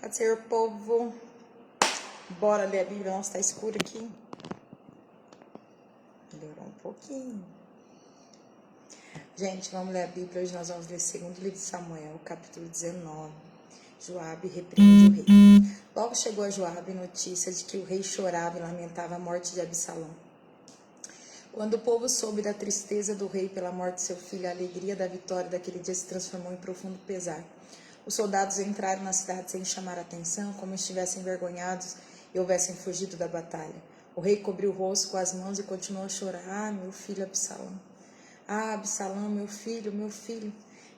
Pode ser, povo. Bora ler a Bíblia. Nossa, tá escuro aqui. Melhorou um pouquinho. Gente, vamos ler a Bíblia. Hoje nós vamos ler o segundo livro de Samuel, capítulo 19. Joabe repreende o rei. Logo chegou a Joabe notícia de que o rei chorava e lamentava a morte de Absalão. Quando o povo soube da tristeza do rei pela morte de seu filho, a alegria da vitória daquele dia se transformou em profundo pesar. Os soldados entraram na cidade sem chamar atenção, como estivessem envergonhados e houvessem fugido da batalha. O rei cobriu o rosto com as mãos e continuou a chorar. Ah, meu filho Absalão! Ah, Absalão, meu filho, meu filho!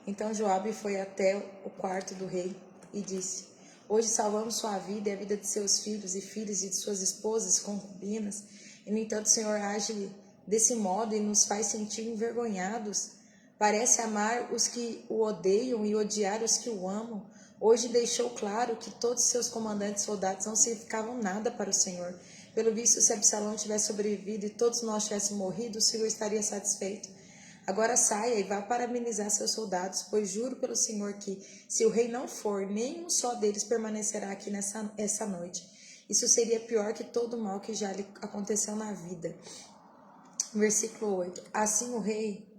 Então Joabe foi até o quarto do rei e disse: Hoje salvamos sua vida e a vida de seus filhos e filhas e de suas esposas e concubinas. E, no entanto, o Senhor age desse modo e nos faz sentir envergonhados. Parece amar os que o odeiam e odiar os que o amam. Hoje deixou claro que todos seus comandantes e soldados não significavam nada para o Senhor. Pelo visto, se Absalão tivesse sobrevivido e todos nós tivéssemos morrido, o Senhor estaria satisfeito. Agora saia e vá parabenizar seus soldados, pois juro pelo Senhor que, se o rei não for, nenhum só deles permanecerá aqui essa noite. Isso seria pior que todo o mal que já lhe aconteceu na vida. Versículo 8. Assim o rei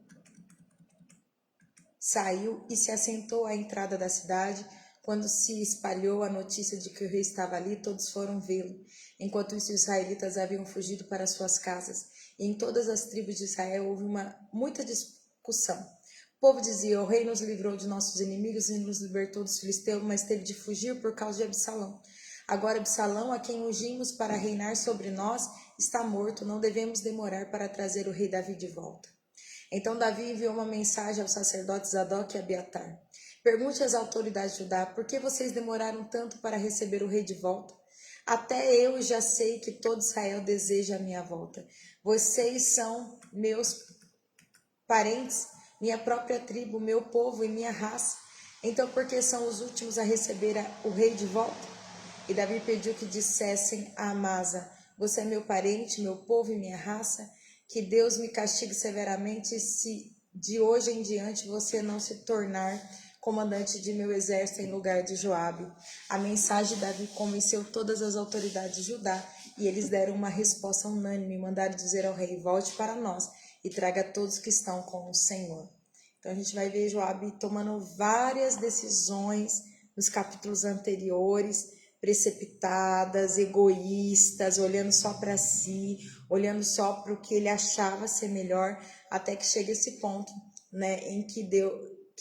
saiu e se assentou à entrada da cidade. Quando se espalhou a notícia de que o rei estava ali, todos foram vê-lo. Enquanto isso, os israelitas haviam fugido para suas casas. E em todas as tribos de Israel houve muita discussão. O povo dizia: o rei nos livrou de nossos inimigos e nos libertou dos filisteus, mas teve de fugir por causa de Absalão. Agora Absalão, a quem ungimos para reinar sobre nós, está morto. Não devemos demorar para trazer o rei Davi de volta. Então Davi enviou uma mensagem aos sacerdotes Zadok e Abiatar. Pergunte às autoridades de Judá: por que vocês demoraram tanto para receber o rei de volta? Até eu já sei que todo Israel deseja a minha volta. Vocês são meus parentes, minha própria tribo, meu povo e minha raça. Então por que são os últimos a receber o rei de volta? E Davi pediu que dissessem a Amasa: você é meu parente, meu povo e minha raça? Que Deus me castigue severamente se de hoje em diante você não se tornar comandante de meu exército em lugar de Joabe. A mensagem de Davi convenceu todas as autoridades de Judá e eles deram uma resposta unânime. Mandaram dizer ao rei: volte para nós e traga todos que estão com o Senhor. Então a gente vai ver Joabe tomando várias decisões nos capítulos anteriores, precipitadas, egoístas, olhando só para si, olhando só para o que ele achava ser melhor, até que chega esse ponto, né, em que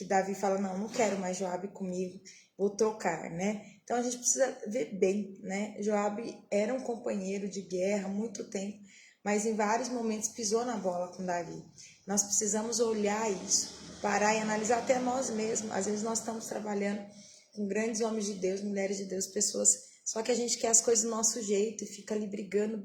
Davi fala: não quero mais Joabe comigo, vou trocar, né? Então a gente precisa ver bem, né? Joabe era um companheiro de guerra há muito tempo, mas em vários momentos pisou na bola com Davi. Nós precisamos olhar isso, parar e analisar até nós mesmos. Às vezes nós estamos trabalhando com grandes homens de Deus, mulheres de Deus, pessoas, só que a gente quer as coisas do nosso jeito e fica ali brigando.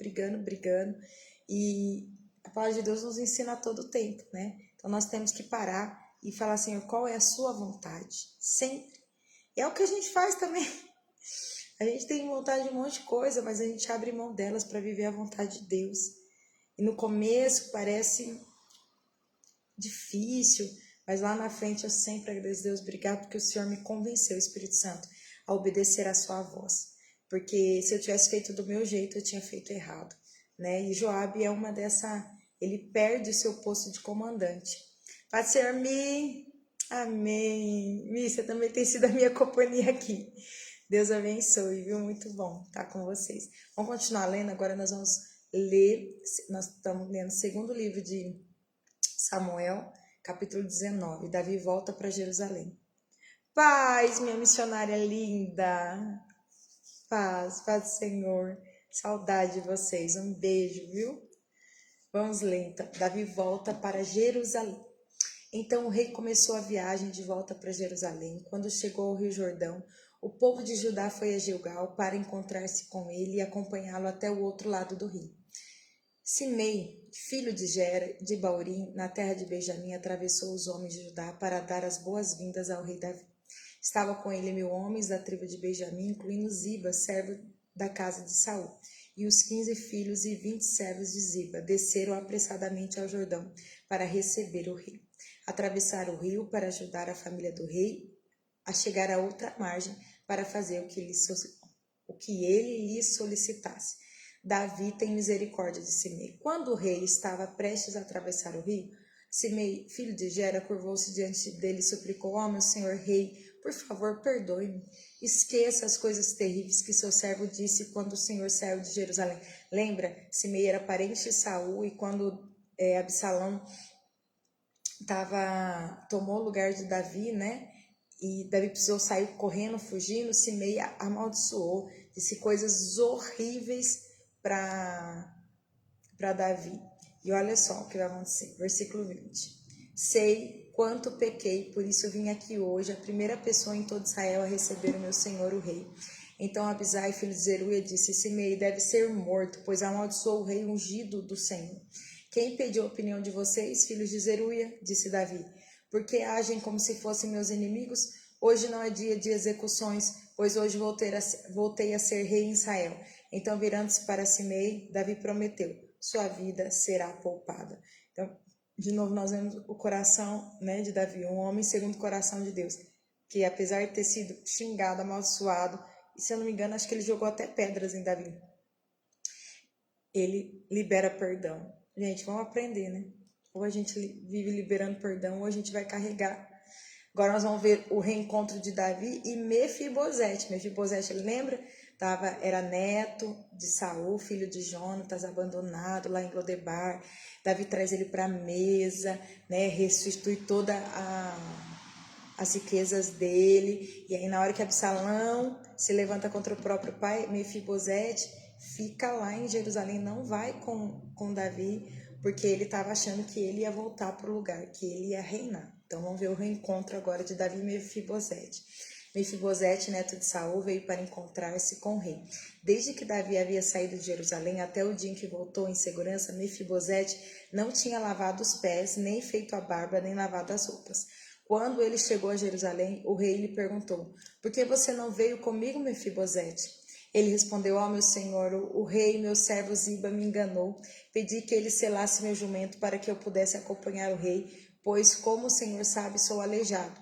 E a palavra de Deus nos ensina a todo tempo, né? Então nós temos que parar e falar: Senhor, qual é a sua vontade? Sempre. E é o que a gente faz também. A gente tem vontade de um monte de coisa, mas a gente abre mão delas para viver a vontade de Deus. E no começo parece difícil, mas lá na frente eu sempre agradeço a Deus. Obrigado porque o Senhor me convenceu, Espírito Santo, a obedecer a sua voz. Porque se eu tivesse feito do meu jeito, eu tinha feito errado, né? E Joabe é uma dessa... Ele perde o seu posto de comandante. Pode ser, Mi? Amém. Mi, você também tem sido a minha companhia aqui. Deus abençoe, viu? Muito bom estar com vocês. Vamos continuar lendo. Agora nós vamos ler... Nós estamos lendo o segundo livro de Samuel, capítulo 19. Davi volta para Jerusalém. Paz, minha missionária linda. Paz do Senhor. Saudade de vocês. Um beijo, viu? Vamos ler então. Davi volta para Jerusalém. Então o rei começou a viagem de volta para Jerusalém. Quando chegou ao Rio Jordão, o povo de Judá foi a Gilgal para encontrar-se com ele e acompanhá-lo até o outro lado do rio. Simei, filho de Gera, de Baurim, na terra de Benjamim, atravessou os homens de Judá para dar as boas-vindas ao rei Davi. Estava com ele 1000 homens da tribo de Benjamim, incluindo Ziba, servo da casa de Saul, e os 15 filhos e 20 servos de Ziba desceram apressadamente ao Jordão para receber o rei. Atravessaram o rio para ajudar a família do rei a chegar à outra margem, para fazer o que ele lhe solicitasse. Davi tem misericórdia de Simei. Quando o rei estava prestes a atravessar o rio, Simei, filho de Gera, curvou-se diante dele e suplicou: ó, meu senhor rei, por favor, perdoe-me. Esqueça as coisas terríveis que seu servo disse quando o senhor saiu de Jerusalém. Lembra? Simei era parente de Saul e quando Absalão tomou o lugar de Davi, né? E Davi precisou sair correndo, fugindo. Simei amaldiçoou, disse coisas horríveis para Davi. E olha só o que vai acontecer. Versículo 20. Sei quanto pequei, por isso vim aqui hoje, a primeira pessoa em todo Israel a receber o meu senhor, o rei. Então Abisai, filho de Zeruia, disse: Simei deve ser morto, pois amaldiçoou o rei ungido do Senhor. Quem pediu a opinião de vocês, filhos de Zeruia? Disse Davi. Porque agem como se fossem meus inimigos? Hoje não é dia de execuções, pois hoje voltei a ser rei em Israel. Então, virando-se para Simei, Davi prometeu: sua vida será poupada. Então, de novo, nós vemos o coração, né, de Davi, um homem segundo o coração de Deus, que apesar de ter sido xingado, amaldiçoado, e se eu não me engano, acho que ele jogou até pedras em Davi, ele libera perdão. Gente, vamos aprender, né? Ou a gente vive liberando perdão, ou a gente vai carregar. Agora nós vamos ver o reencontro de Davi e Mefibosete. Mefibosete, ele lembra? Era neto de Saul, filho de Jonatas, abandonado lá em Lodebar. Davi traz ele para a mesa, né? Restitui toda as riquezas dele. E aí na hora que Absalão se levanta contra o próprio pai, Mefibosete fica lá em Jerusalém, não vai com Davi, porque ele estava achando que ele ia voltar para o lugar, que ele ia reinar. Então vamos ver o reencontro agora de Davi e Mefibosete. Mefibosete, neto de Saul, veio para encontrar-se com o rei. Desde que Davi havia saído de Jerusalém até o dia em que voltou em segurança, Mefibosete não tinha lavado os pés, nem feito a barba, nem lavado as roupas. Quando ele chegou a Jerusalém, o rei lhe perguntou: por que você não veio comigo, Mefibosete? Ele respondeu: ó, meu senhor, o rei, meu servo Ziba, me enganou. Pedi que ele selasse meu jumento para que eu pudesse acompanhar o rei, pois, como o senhor sabe, sou aleijado.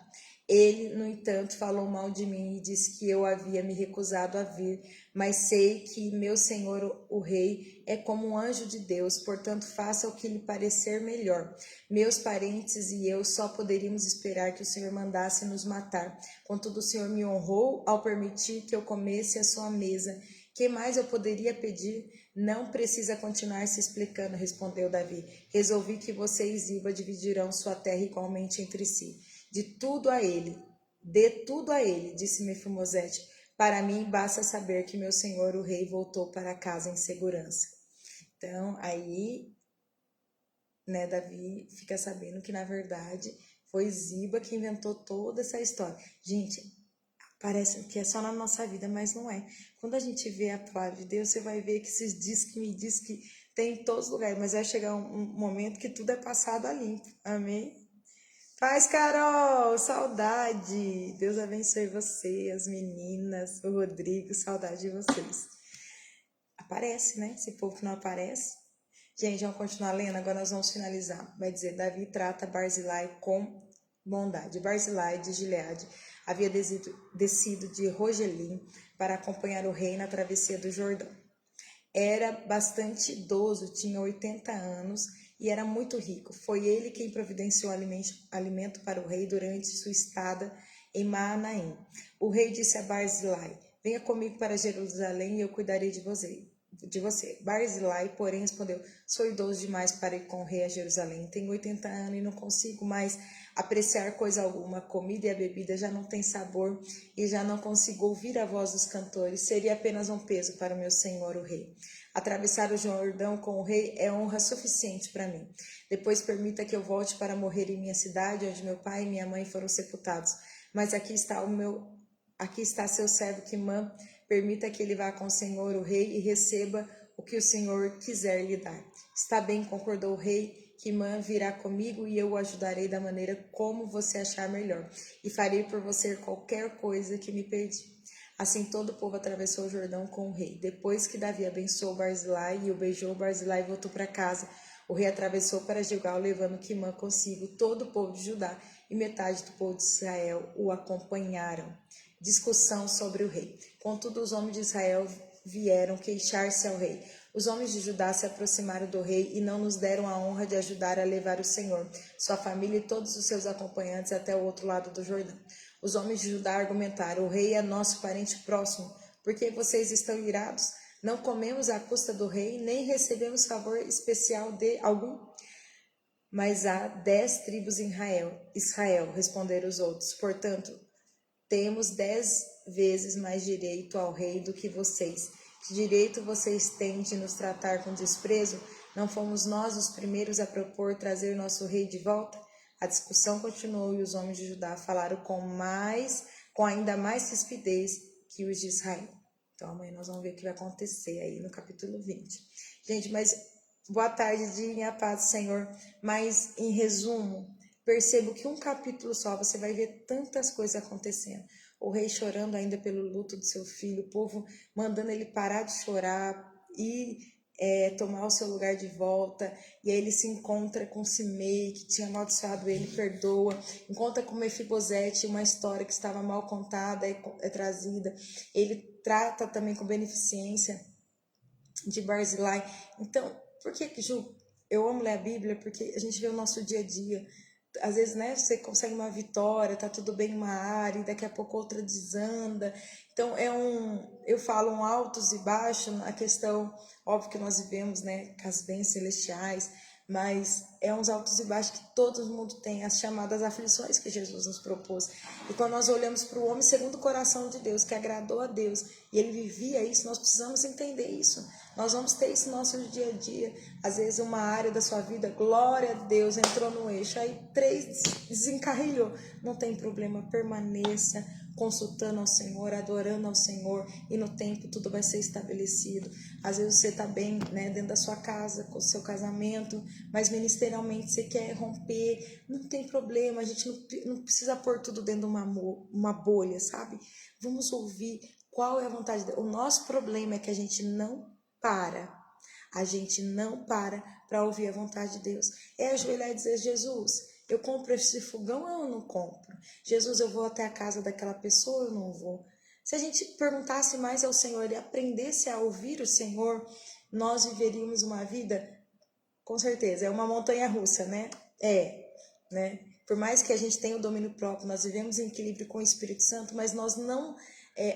Ele, no entanto, falou mal de mim e disse que eu havia me recusado a vir, mas sei que meu senhor, o rei, é como um anjo de Deus, portanto faça o que lhe parecer melhor. Meus parentes e eu só poderíamos esperar que o senhor mandasse nos matar. Contudo, o senhor me honrou ao permitir que eu comesse à sua mesa. Que mais eu poderia pedir? Não precisa continuar se explicando, respondeu Davi. Resolvi que você e Ziba dividirão sua terra igualmente entre si. Dê tudo a ele, disse Mefibosete. Para mim, basta saber que meu senhor, o rei, voltou para casa em segurança. Então, aí, né, Davi fica sabendo que, na verdade, foi Ziba que inventou toda essa história. Gente, parece que é só na nossa vida, mas não é. Quando a gente vê a palavra de Deus, você vai ver que esses diz que tem em todos os lugares, mas vai chegar um momento que tudo é passado a limpo. Amém? Paz, Carol! Saudade! Deus abençoe você, as meninas, o Rodrigo, saudade de vocês. Aparece, né? Esse povo que não aparece. Gente, vamos continuar lendo, agora nós vamos finalizar. Vai dizer: Davi trata Barzilai com bondade. Barzilai de Gileade havia descido de Rogelim para acompanhar o rei na travessia do Jordão. Era bastante idoso, tinha 80 anos e era muito rico. Foi ele quem providenciou alimento para o rei durante sua estada em Maanaim. O rei disse a Barzilai: venha comigo para Jerusalém e eu cuidarei de você. Barzilai, porém, respondeu: sou idoso demais para ir com o rei a Jerusalém. Tenho 80 anos e não consigo mais apreciar coisa alguma. A comida e a bebida já não têm sabor e já não consigo ouvir a voz dos cantores. Seria apenas um peso para o meu senhor, o rei. Atravessar o Jordão com o rei é honra suficiente para mim. Depois permita que eu volte para morrer em minha cidade, onde meu pai e minha mãe foram sepultados. Mas aqui está seu servo Quimã. Permita que ele vá com o senhor, o rei, e receba o que o senhor quiser lhe dar. Está bem, concordou o rei. Quimã virá comigo e eu o ajudarei da maneira como você achar melhor, e farei por você qualquer coisa que me pedir. Assim todo o povo atravessou o Jordão com o rei. Depois que Davi abençoou Barzilai e o beijou, Barzilai voltou para casa. O rei atravessou para Gilgal, levando Quimã consigo. Todo o povo de Judá e metade do povo de Israel o acompanharam. discussão sobre o rei. Contudo, os homens de Israel vieram queixar-se ao rei. Os homens de Judá se aproximaram do rei e não nos deram a honra de ajudar a levar o Senhor, sua família e todos os seus acompanhantes até o outro lado do Jordão. Os homens de Judá argumentaram: o rei é nosso parente próximo. Por que vocês estão irados? Não comemos à custa do rei, nem recebemos favor especial de algum. Mas há 10 tribos em Israel, responderam os outros. Portanto, temos 10 vezes mais direito ao rei do que vocês. Que direito vocês têm de nos tratar com desprezo? Não fomos nós os primeiros a propor trazer nosso rei de volta? A discussão continuou e os homens de Judá falaram com ainda mais rispidez que os de Israel. Então amanhã nós vamos ver o que vai acontecer aí no capítulo 20. Gente, mas boa tarde, dia e a paz do Senhor. Mas em resumo, percebo que um capítulo só você vai ver tantas coisas acontecendo. O rei chorando ainda pelo luto do seu filho, o povo mandando ele parar de chorar e tomar o seu lugar de volta. E aí ele se encontra com Simei, que tinha amaldiçoado ele, perdoa. Encontra com Mefibosete, uma história que estava mal contada, é trazida. Ele trata também com beneficência de Barzilai. Então, por que, Ju, eu amo ler a Bíblia? Porque a gente vê o nosso dia a dia. Às vezes, né, você consegue uma vitória, tá tudo bem em uma área, e daqui a pouco outra desanda. Então, eu falo altos e baixos, a questão, óbvio que nós vivemos, né, com as bênçãos celestiais, mas é uns altos e baixos que todo mundo tem, as chamadas aflições que Jesus nos propôs. E quando nós olhamos para o homem segundo o coração de Deus, que agradou a Deus, e ele vivia isso, nós precisamos entender isso. Nós vamos ter isso no nosso dia a dia. Às vezes uma área da sua vida, glória a Deus, entrou no eixo, aí 3 desencarrilhou. Não tem problema, permaneça consultando ao Senhor, adorando ao Senhor, e no tempo tudo vai ser estabelecido. Às vezes você está bem, né, dentro da sua casa, com o seu casamento, mas ministerialmente você quer romper, não tem problema, a gente não precisa pôr tudo dentro de uma bolha, sabe? Vamos ouvir qual é a vontade de Deus. O nosso problema é que a gente não para para ouvir a vontade de Deus. É ajoelhar e dizer: Jesus, eu compro esse fogão ou eu não compro? Jesus, eu vou até a casa daquela pessoa ou eu não vou? Se a gente perguntasse mais ao Senhor e aprendesse a ouvir o Senhor, nós viveríamos uma vida, com certeza, é uma montanha russa, né? Né? Por mais que a gente tenha o domínio próprio, nós vivemos em equilíbrio com o Espírito Santo, mas nós não...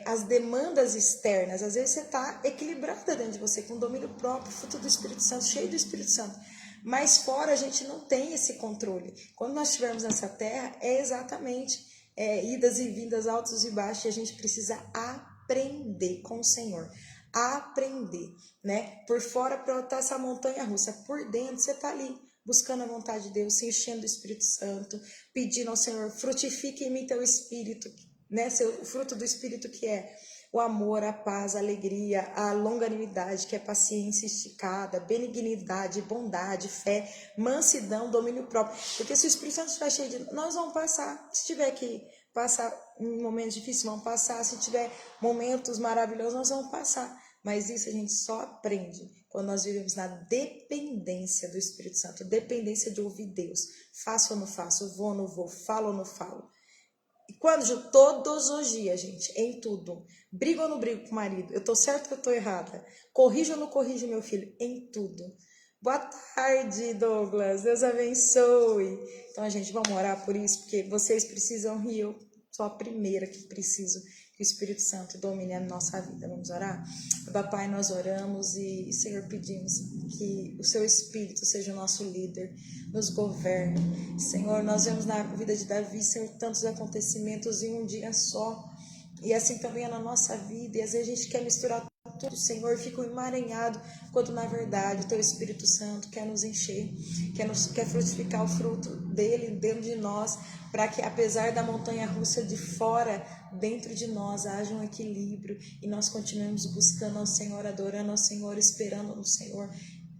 as demandas externas, às vezes você está equilibrada dentro de você, com domínio próprio, fruto do Espírito Santo, cheio do Espírito Santo, mas fora a gente não tem esse controle. Quando nós estivermos nessa terra, é exatamente idas e vindas, altos e baixos, e a gente precisa aprender com o Senhor, aprender, né? Por fora para estar essa montanha russa, por dentro você está ali, buscando a vontade de Deus, se enchendo do Espírito Santo, pedindo ao Senhor: frutifique em mim teu Espírito, né? O fruto do Espírito, que é o amor, a paz, a alegria, a longanimidade, que é paciência esticada, benignidade, bondade, fé, mansidão, domínio próprio. Porque se o Espírito Santo estiver cheio de... nós vamos passar. Se tiver que passar em momentos difíceis, vamos passar. Se tiver momentos maravilhosos, nós vamos passar. Mas isso a gente só aprende quando nós vivemos na dependência do Espírito Santo, dependência de ouvir Deus. Faço ou não faço, vou ou não vou, falo ou não falo. E quando? Todos os dias, gente, em tudo. Brigo ou não brigo com o marido? Eu tô certa ou eu tô errada? Corrijo ou não corrijo meu filho? Em tudo. Boa tarde, Douglas. Deus abençoe. Então, gente, vamos orar por isso, porque vocês precisam e eu sou a primeira que preciso que o Espírito Santo domine a nossa vida. Vamos orar? Pai, nós oramos e, Senhor, pedimos que o seu Espírito seja o nosso líder, nos governe. Senhor, nós vemos na vida de Davi, Senhor, tantos acontecimentos em um dia só, e assim também é na nossa vida, e às vezes a gente quer misturar tudo, Senhor, fica emaranhado, quando na verdade o teu Espírito Santo quer nos encher, quer frutificar o fruto dele dentro de nós, para que apesar da montanha russa de fora, dentro de nós haja um equilíbrio e nós continuemos buscando ao Senhor, adorando ao Senhor, esperando no Senhor.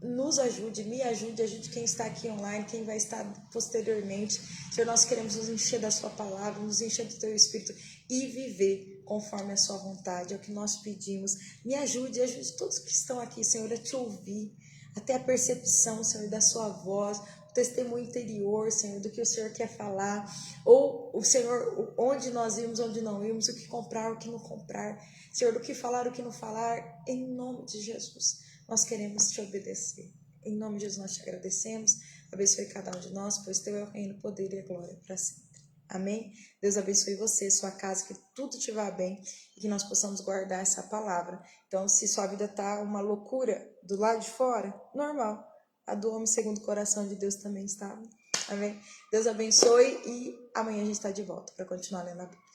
Nos ajude, me ajude, ajude quem está aqui online, quem vai estar posteriormente. Senhor, nós queremos nos encher da sua palavra, nos encher do teu Espírito e viver conforme a sua vontade, é o que nós pedimos. Me ajude, ajude todos que estão aqui, Senhor, a te ouvir, até a percepção, Senhor, da sua voz, testemunho interior, Senhor, do que o Senhor quer falar, ou o Senhor, onde nós vimos, onde não vimos, o que comprar, o que não comprar, Senhor, do que falar, o que não falar, em nome de Jesus, nós queremos te obedecer. Em nome de Jesus nós te agradecemos, abençoe cada um de nós, pois teu é o reino, o poder e a glória para sempre. Amém? Deus abençoe você, sua casa, que tudo te vá bem e que nós possamos guardar essa palavra. Então, se sua vida tá uma loucura do lado de fora, normal. A do homem segundo o coração de Deus também está. Amém? Deus abençoe e amanhã a gente está de volta para continuar lendo a Bíblia.